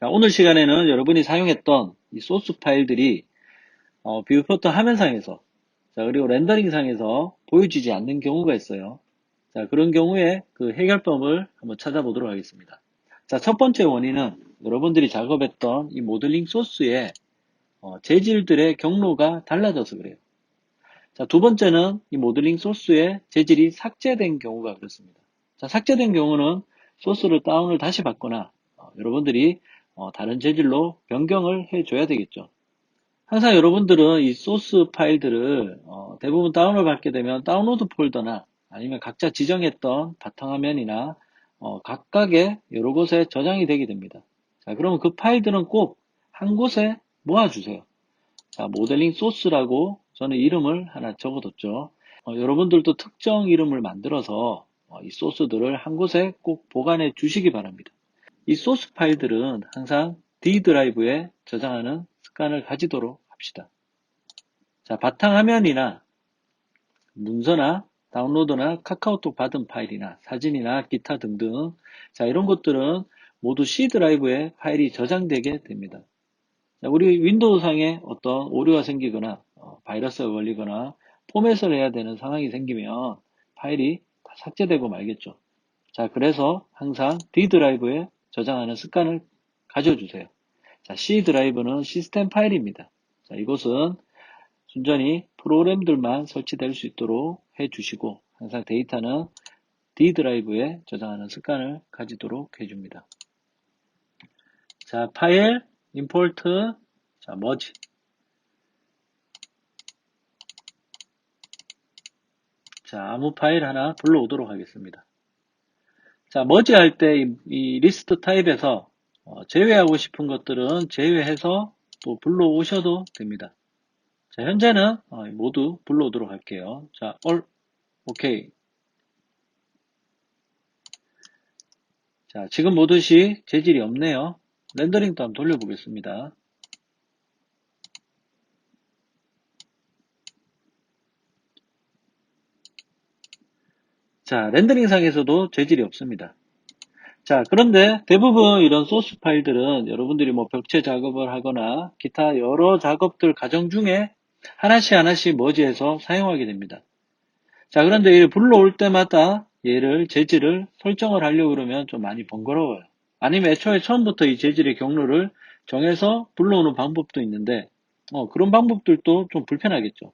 자, 오늘 시간에는 여러분이 사용했던 이 소스 파일들이 뷰포터 화면상에서 그리고 렌더링상에서 보여지지 않는 경우가 있어요. 자, 그런 경우에 그 해결법을 한번 찾아보도록 하겠습니다. 자, 첫 번째 원인은 여러분들이 작업했던 이 모델링 소스의 재질들의 경로가 달라져서 그래요. 자, 두 번째는 이 모델링 소스의 재질이 삭제된 경우가 그렇습니다. 자, 삭제된 경우는 소스를 다운을 다시 받거나 여러분들이 다른 재질로 변경을 해줘야 되겠죠. 항상 여러분들은 이 소스 파일들을 대부분 다운을 받게 되면 다운로드 폴더나 아니면 각자 지정했던 바탕화면이나 각각의 여러 곳에 저장이 되게 됩니다. 자, 그러면 그 파일들은 꼭 한 곳에 모아주세요. 자, 모델링 소스라고 저는 이름을 하나 적어뒀죠. 여러분들도 특정 이름을 만들어서 이 소스들을 한 곳에 꼭 보관해 주시기 바랍니다. 이 소스 파일들은 항상 D 드라이브에 저장하는 습관을 가지도록 합시다. 자, 바탕화면이나 문서나 다운로드나 카카오톡 받은 파일이나 사진이나 기타 등등, 자, 이런 것들은 모두 C 드라이브에 파일이 저장되게 됩니다. 자, 우리 윈도우상에 어떤 오류가 생기거나 바이러스가 걸리거나 포맷을 해야 되는 상황이 생기면 파일이 다 삭제되고 말겠죠. 자, 그래서 항상 D 드라이브에 저장하는 습관을 가져주세요. 자, C 드라이브는 시스템 파일입니다. 자, 이곳은 순전히 프로그램들만 설치될 수 있도록 해주시고 항상 데이터는 D 드라이브에 저장하는 습관을 가지도록 해줍니다. 자, 파일, 임포트, 자, 머지. 자, 아무 파일 하나 불러오도록 하겠습니다. 자, 머지할 때 이 리스트 타입에서 제외하고 싶은 것들은 제외해서 또 불러오셔도 됩니다. 자, 현재는 모두 불러오도록 할게요. 자, 오케이. 자, 지금 보듯이 재질이 없네요. 렌더링도 한번 돌려보겠습니다. 자, 렌더링상에서도 재질이 없습니다. 자, 그런데 대부분 이런 소스 파일들은 여러분들이 뭐 벽체 작업을 하거나 기타 여러 작업들 과정 중에 하나씩 머지해서 사용하게 됩니다. 자, 그런데 얘를 불러올 때마다 얘를 재질을 설정을 하려고 그러면 좀 많이 번거로워요. 아니면 애초에 처음부터 이 재질의 경로를 정해서 불러오는 방법도 있는데 그런 방법들도 좀 불편하겠죠.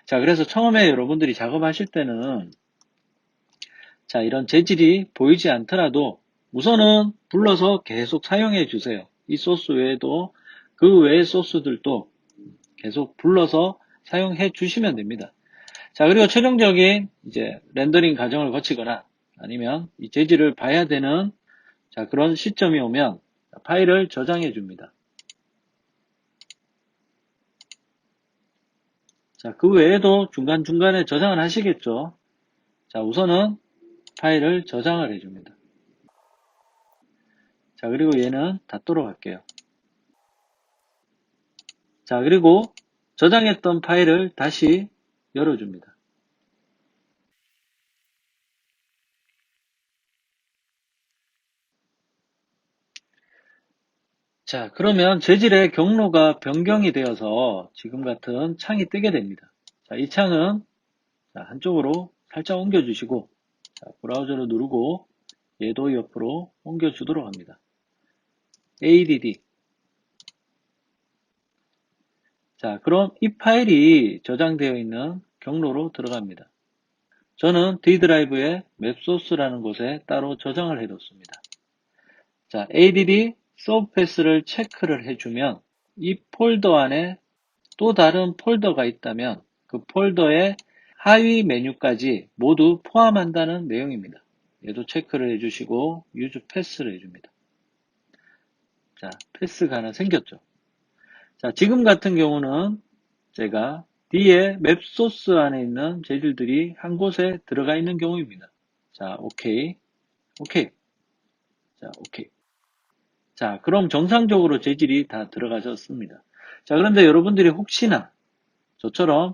자, 그래서 처음에 여러분들이 작업하실 때는 자, 이런 재질이 보이지 않더라도 우선은 불러서 계속 사용해 주세요. 이 소스 외에도 그 외의 소스들도 계속 불러서 사용해 주시면 됩니다. 자, 그리고 최종적인 이제 렌더링 과정을 거치거나 아니면 이 재질을 봐야 되는 자, 그런 시점이 오면 파일을 저장해 줍니다. 자, 그 외에도 중간중간에 저장을 하시겠죠. 자, 우선은 파일을 저장을 해줍니다. 자, 그리고 얘는 닫도록 할게요. 자, 그리고 저장했던 파일을 다시 열어줍니다. 자, 그러면 재질의 경로가 변경이 되어서 지금 같은 창이 뜨게 됩니다. 자, 이 창은 한쪽으로 살짝 옮겨주시고 자, 브라우저를 누르고 얘도 옆으로 옮겨주도록 합니다. ADD. 자, 그럼 이 파일이 저장되어 있는 경로로 들어갑니다. 저는 D 드라이브에 맵소스라는 곳에 따로 저장을 해뒀습니다. 자, ADD 서브패스를 체크를 해주면 이 폴더 안에 또 다른 폴더가 있다면 그 폴더의 하위 메뉴까지 모두 포함한다는 내용입니다. 얘도 체크를 해주시고 유즈 패스를 해줍니다. 자, 패스가 하나 생겼죠. 자, 지금 같은 경우는 제가 D의 맵소스 안에 있는 재질들이 한 곳에 들어가 있는 경우입니다. 자, 오케이. 오케이. 자, 오케이. 자, 그럼 정상적으로 재질이 다 들어가셨습니다. 자, 그런데 여러분들이 혹시나 저처럼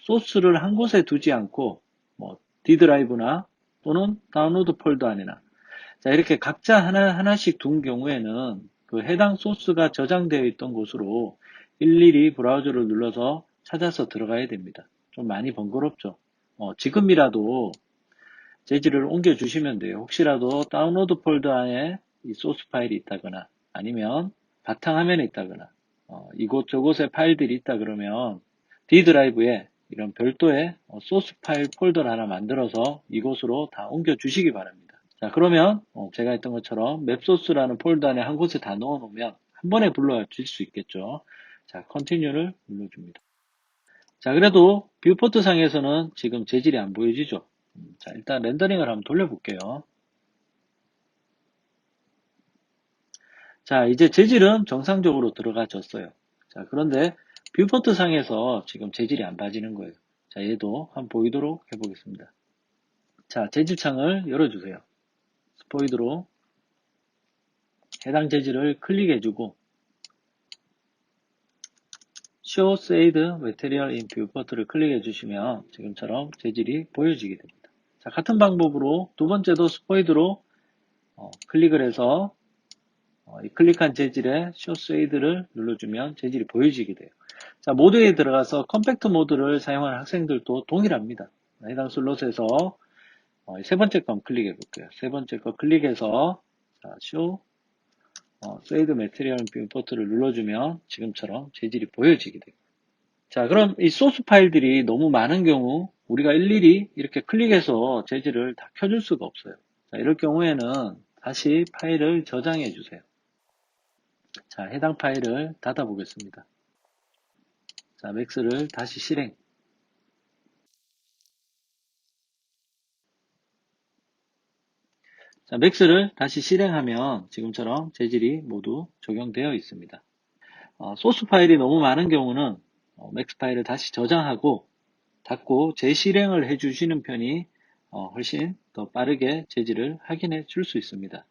소스를 한 곳에 두지 않고 뭐 D 드라이브나 또는 다운로드 폴더 안에나 자, 이렇게 각자 하나씩 둔 경우에는 그 해당 소스가 저장되어 있던 곳으로 일일이 브라우저를 눌러서 찾아서 들어가야 됩니다. 좀 많이 번거롭죠. 지금이라도 재질을 옮겨주시면 돼요. 혹시라도 다운로드 폴더 안에 이 소스 파일이 있다거나 아니면 바탕화면에 있다거나 이곳저곳에 파일들이 있다 그러면 D 드라이브에 이런 별도의 소스 파일 폴더를 하나 만들어서 이곳으로 다 옮겨주시기 바랍니다. 자, 그러면 제가 했던 것처럼 맵소스라는 폴더 안에 한 곳에 다 넣어놓으면 한 번에 불러줄 수 있겠죠. 자, 컨티뉴를 눌러줍니다. 자, 그래도 뷰포트 상에서는 지금 재질이 안 보여지죠. 자, 일단 렌더링을 한번 돌려볼게요. 자, 이제 재질은 정상적으로 들어가졌어요. 자, 그런데 뷰포트 상에서 지금 재질이 안 빠지는 거예요. 자, 얘도 한번 보이도록 해보겠습니다. 자, 재질 창을 열어주세요. 스포이드로 해당 재질을 클릭해주고 Show Saved Material in Viewport를 클릭해주시면 지금처럼 재질이 보여지게 됩니다. 자, 같은 방법으로 두 번째도 스포이드로 클릭을 해서 이 클릭한 재질에 Show Shade를 눌러주면 재질이 보여지게 돼요. 자, 모드에 들어가서 컴팩트 모드를 사용하는 학생들도 동일합니다. 해당 슬롯에서 세 번째 거 클릭해 볼게요. 세 번째 거 클릭해서 자, Show Shade Material Viewport를 눌러주면 지금처럼 재질이 보여지게 돼요. 자, 그럼 이 소스 파일들이 너무 많은 경우 우리가 일일이 이렇게 클릭해서 재질을 다 켜줄 수가 없어요. 자, 이럴 경우에는 다시 파일을 저장해 주세요. 자, 해당 파일을 닫아 보겠습니다. 자, 맥스를 다시 실행. 자, 맥스를 다시 실행하면 지금처럼 재질이 모두 적용되어 있습니다. 소스 파일이 너무 많은 경우는 맥스 파일을 다시 저장하고 닫고 재실행을 해주시는 편이 훨씬 더 빠르게 재질을 확인해 줄 수 있습니다.